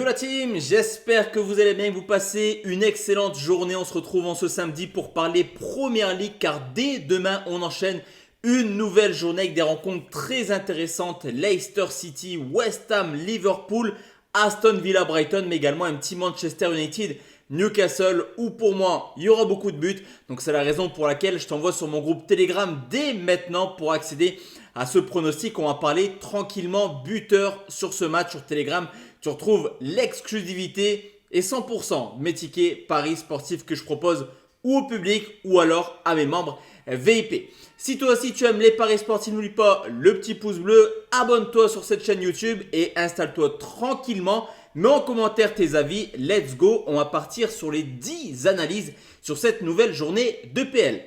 la team, j'espère que vous allez bien, que vous passez une excellente journée. On se retrouve en ce samedi pour parler Premier League car dès demain on enchaîne une nouvelle journée avec des rencontres très intéressantes. Leicester City, West Ham, Liverpool, Aston Villa, Brighton, mais également un petit Manchester United, Newcastle, où pour moi il y aura beaucoup de buts. Donc c'est la raison pour laquelle je t'envoie sur mon groupe Telegram dès maintenant pour accéder à ce pronostic. On va parler tranquillement buteur sur ce match sur Telegram. Tu retrouves l'exclusivité et 100% de mes tickets paris sportifs que je propose ou au public ou alors à mes membres VIP. Si toi aussi tu aimes les paris sportifs, n'oublie pas le petit pouce bleu, abonne-toi sur cette chaîne YouTube et installe-toi tranquillement. Mets en commentaire tes avis, let's go, on va partir sur les 10 analyses sur cette nouvelle journée de PL.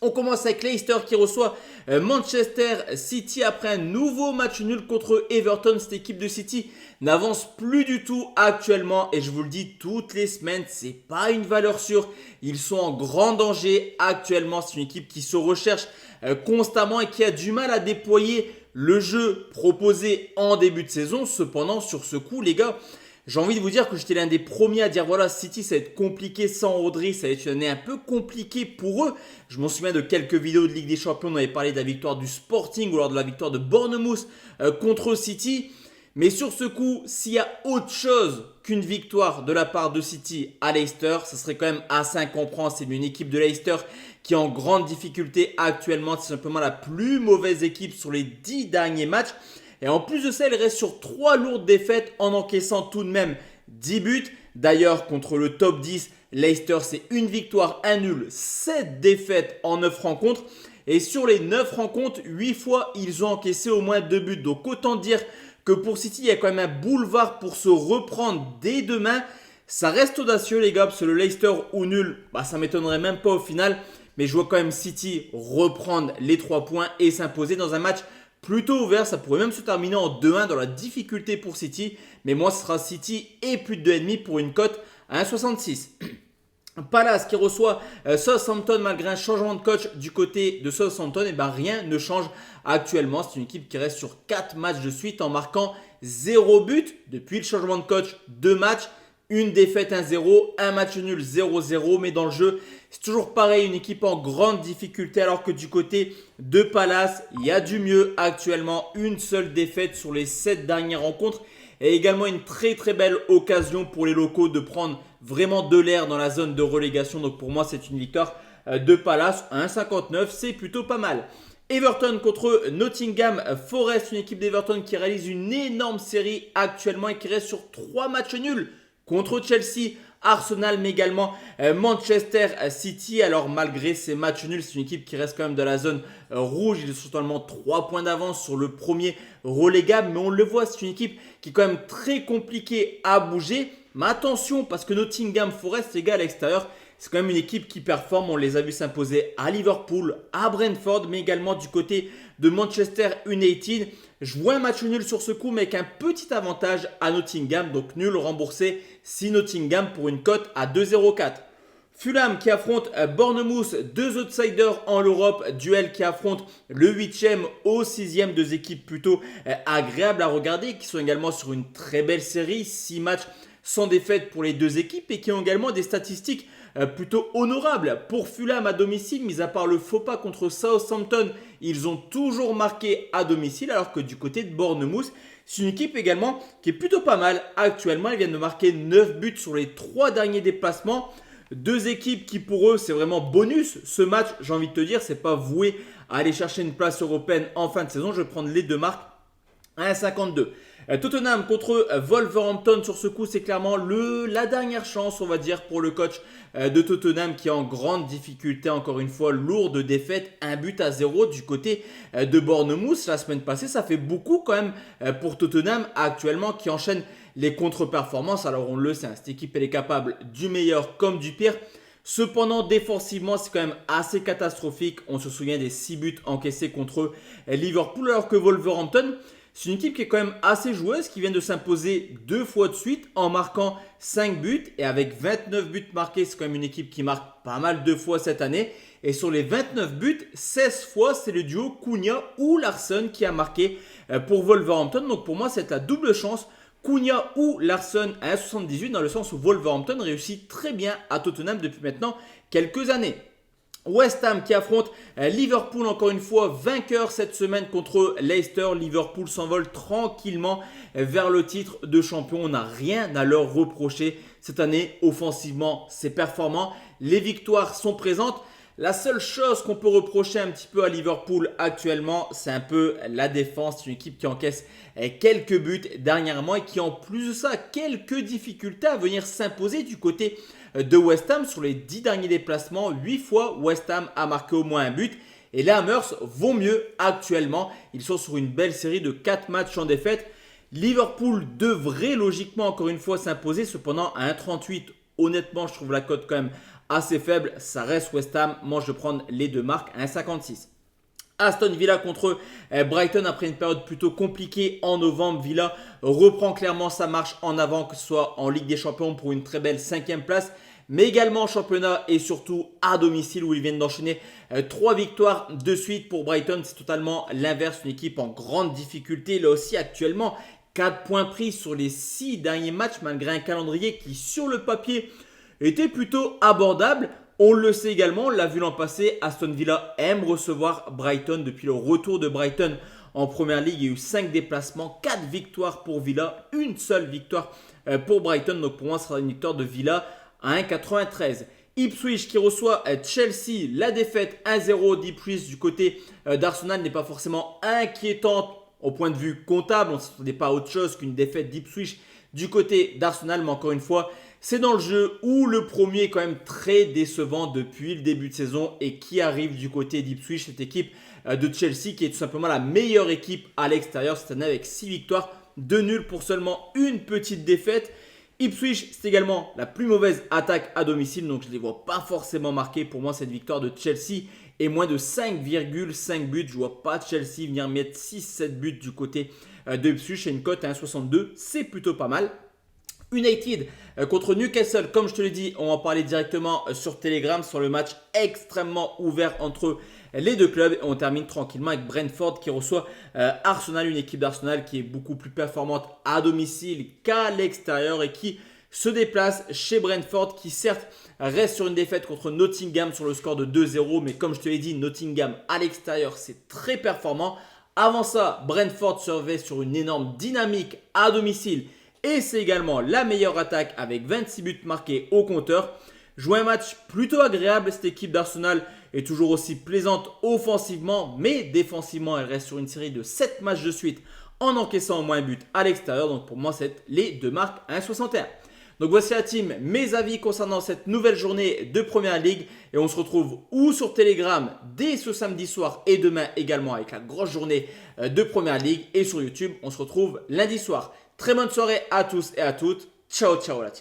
On commence avec Leicester qui reçoit Manchester City après un nouveau match nul contre Everton. Cette équipe de City n'avance plus du tout actuellement et je vous le dis toutes les semaines, c'est pas une valeur sûre. Ils sont en grand danger actuellement. C'est une équipe qui se recherche constamment et qui a du mal à déployer le jeu proposé en début de saison. Cependant, sur ce coup, les gars, j'ai envie de vous dire que j'étais l'un des premiers à dire voilà, City ça va être compliqué sans Rodri, ça va être une année un peu compliquée pour eux. Je m'en souviens de quelques vidéos de Ligue des Champions, on avait parlé de la victoire du Sporting ou lors de la victoire de Bournemouth contre City. Mais sur ce coup, s'il y a autre chose qu'une victoire de la part de City à Leicester, ça serait quand même assez incompréhensible. C'est une équipe de Leicester qui est en grande difficulté actuellement, c'est simplement la plus mauvaise équipe sur les 10 derniers matchs. Et en plus de ça, elle reste sur 3 lourdes défaites en encaissant tout de même 10 buts. D'ailleurs, contre le top 10, Leicester, c'est une victoire, un nul, 7 défaites en 9 rencontres. Et sur les 9 rencontres, 8 fois, ils ont encaissé au moins 2 buts. Donc autant dire que pour City, il y a quand même un boulevard pour se reprendre dès demain. Ça reste audacieux les gars, parce que le Leicester ou nul, ça m'étonnerait même pas au final. Mais je vois quand même City reprendre les 3 points et s'imposer dans un match plutôt ouvert. Ça pourrait même se terminer en 2-1 dans la difficulté pour City. Mais moi, ce sera City et plus de 2,5 pour une cote à 1,66. Palace qui reçoit Southampton malgré un changement de coach du côté de Southampton, et rien ne change actuellement. C'est une équipe qui reste sur 4 matchs de suite en marquant 0 but depuis le changement de coach. 2 matchs, une défaite 1-0, un match nul 0-0, mais dans le jeu c'est toujours pareil, une équipe en grande difficulté alors que du côté de Palace il y a du mieux actuellement. Une seule défaite sur les 7 dernières rencontres et également une très très belle occasion pour les locaux de prendre vraiment de l'air dans la zone de relégation. Donc pour moi c'est une victoire de Palace à 1,59, c'est plutôt pas mal. Everton contre Nottingham Forest, une équipe d'Everton qui réalise une énorme série actuellement et qui reste sur 3 matchs nuls contre Chelsea, Arsenal, mais également Manchester City. Alors malgré ces matchs nuls, c'est une équipe qui reste quand même dans la zone rouge. Ils sont totalement 3 points d'avance sur le premier relégable. Mais on le voit, c'est une équipe qui est quand même très compliquée à bouger. Mais attention, parce que Nottingham Forest, les gars, à l'extérieur, c'est quand même une équipe qui performe. On les a vus s'imposer à Liverpool, à Brentford, mais également du côté de Manchester United. Je vois un match nul sur ce coup, mais avec un petit avantage à Nottingham. Donc nul remboursé si Nottingham pour une cote à 2,04. Fulham qui affronte Bournemouth, 2 outsiders en l'Europe. Duel qui affronte le 8e au 6e. 2 équipes plutôt agréables à regarder, qui sont également sur une très belle série. 6 matchs sans défaite pour les 2 équipes et qui ont également des statistiques plutôt honorable pour Fulham à domicile, mis à part le faux pas contre Southampton, ils ont toujours marqué à domicile, alors que du côté de Bournemouth, c'est une équipe également qui est plutôt pas mal actuellement. Ils viennent de marquer 9 buts sur les 3 derniers déplacements. 2 équipes qui pour eux c'est vraiment bonus. Ce match, j'ai envie de te dire, c'est pas voué à aller chercher une place européenne en fin de saison. Je vais prendre les 2 marques à 1,52. Tottenham contre Wolverhampton, sur ce coup c'est clairement la dernière chance on va dire pour le coach de Tottenham qui est en grande difficulté, encore une fois lourde défaite, 1-0 du côté de Bournemouth la semaine passée. Ça fait beaucoup quand même pour Tottenham actuellement qui enchaîne les contre-performances. Alors on le sait, cette équipe elle est capable du meilleur comme du pire. Cependant, défensivement, c'est quand même assez catastrophique. On se souvient des 6 buts encaissés contre Liverpool, alors que Wolverhampton, c'est une équipe qui est quand même assez joueuse, qui vient de s'imposer 2 fois de suite en marquant 5 buts. Et avec 29 buts marqués, c'est quand même une équipe qui marque pas mal 2 fois cette année. Et sur les 29 buts, 16 fois, c'est le duo Cunha ou Larsson qui a marqué pour Wolverhampton. Donc pour moi, c'est la double chance Cunha ou Larsson à 1,78 dans le sens où Wolverhampton réussit très bien à Tottenham depuis maintenant quelques années. West Ham qui affronte Liverpool encore une fois, vainqueur cette semaine contre Leicester. Liverpool s'envole tranquillement vers le titre de champion. On n'a rien à leur reprocher cette année. Offensivement, c'est performant. Les victoires sont présentes. La seule chose qu'on peut reprocher un petit peu à Liverpool actuellement, c'est un peu la défense. C'est une équipe qui encaisse quelques buts dernièrement et qui en plus de ça a quelques difficultés à venir s'imposer du côté de West Ham. Sur les 10 derniers déplacements, 8 fois West Ham a marqué au moins un but. Et les Hammers vont mieux actuellement. Ils sont sur une belle série de 4 matchs sans défaite. Liverpool devrait logiquement encore une fois s'imposer. Cependant à 1,38, honnêtement je trouve la cote quand même assez faible. Ça reste West Ham. Moi je vais prendre les deux marques à 1,56. Aston Villa contre Brighton après une période plutôt compliquée en novembre. Villa reprend clairement sa marche en avant, que ce soit en Ligue des Champions pour une très belle 5e place, mais également en championnat et surtout à domicile où ils viennent d'enchaîner 3 victoires de suite. Pour Brighton, c'est totalement l'inverse, une équipe en grande difficulté. Là aussi actuellement 4 points pris sur les 6 derniers matchs malgré un calendrier qui sur le papier était plutôt abordable. On le sait également, on l'a vu l'an passé, Aston Villa aime recevoir Brighton. Depuis le retour de Brighton en première ligue, il y a eu 5 déplacements, 4 victoires pour Villa, une seule victoire pour Brighton. Donc pour moi, ce sera une victoire de Villa à 1,93. Ipswich qui reçoit Chelsea, la défaite 1-0 d'Ipswich du côté d'Arsenal n'est pas forcément inquiétante au point de vue comptable. On ne s'attendait pas à autre chose qu'une défaite d'Ipswich du côté d'Arsenal, mais encore une fois, c'est dans le jeu où le premier est quand même très décevant depuis le début de saison et qui arrive du côté d'Ipswich, cette équipe de Chelsea qui est tout simplement la meilleure équipe à l'extérieur cette année avec 6 victoires, 2 nuls pour seulement une petite défaite. Ipswich, c'est également la plus mauvaise attaque à domicile, donc je ne les vois pas forcément marquer. Pour moi, cette victoire de Chelsea est moins de 5,5 buts. Je ne vois pas Chelsea venir mettre 6-7 buts du côté de Ipswich et une cote à 1,62, c'est plutôt pas mal. United contre Newcastle, comme je te l'ai dit, on va en parler directement sur Telegram sur le match extrêmement ouvert entre les deux clubs. Et on termine tranquillement avec Brentford qui reçoit Arsenal, une équipe d'Arsenal qui est beaucoup plus performante à domicile qu'à l'extérieur et qui se déplace chez Brentford qui certes reste sur une défaite contre Nottingham sur le score de 2-0. Mais comme je te l'ai dit, Nottingham à l'extérieur c'est très performant. Avant ça, Brentford surveille sur une énorme dynamique à domicile. Et c'est également la meilleure attaque avec 26 buts marqués au compteur. Jouer un match plutôt agréable, cette équipe d'Arsenal est toujours aussi plaisante offensivement, mais défensivement elle reste sur une série de 7 matchs de suite en encaissant au moins un but à l'extérieur. Donc pour moi c'est les deux marques à 1,61. Donc voici la team, mes avis concernant cette nouvelle journée de Première Ligue. Et on se retrouve ou sur Telegram dès ce samedi soir et demain également avec la grosse journée de Première Ligue. Et sur YouTube, on se retrouve lundi soir. Très bonne soirée à tous et à toutes. Ciao, ciao la team.